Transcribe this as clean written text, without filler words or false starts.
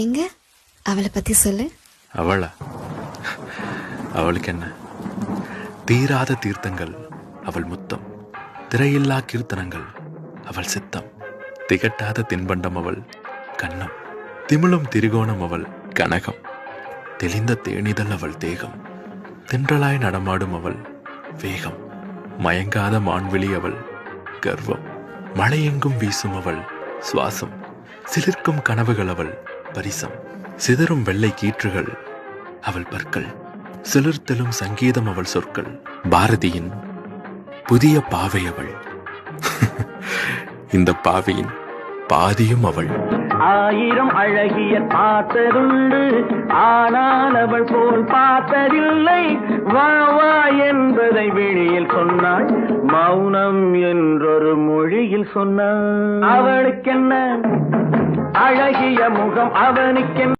எங்க அவளை பத்தி சொல்லு. அவளா? அவளுக்கு என்ன, தீராத தீர்த்தங்கள் அவள் முத்தம், திரையில்லா கீர்த்தனங்கள் அவள் சித்தம், திகட்டாத தின்பண்டம் அவள் கன்னம், திமிழும் திரிகோணம் அவள் கனகம், தெளிந்த தேனிதழ் அவள் தேகம், தென்றலாய் நடமாடும் அவள் வேகம், மயங்காத மான்விழி அவள் கர்வம், மழையெங்கும் வீசும் அவள் சுவாசம், சிலிர்க்கும் கனவுகள் அவள் பரிசம், சிதறும் வெள்ளை கீற்றுகள் அவள் பற்கள், சிலிர்த்தலும் சங்கீதம் அவள் சொற்கள், பாரதியின் புதிய பாவை அவள். இந்த பாவையின் பாதியும் அவள். ஆயிரம் அழகிய பார்த்ததுண்டு, ஆனால் அவள் போல் பார்த்ததில்லை. வா வா என்பதை வெளியில் சொன்னாள், மௌனம் என்றொரு மொழியில் சொன்னாள். அவளுக்கென்ன அழகிய முகம், அவனுக்கென்ன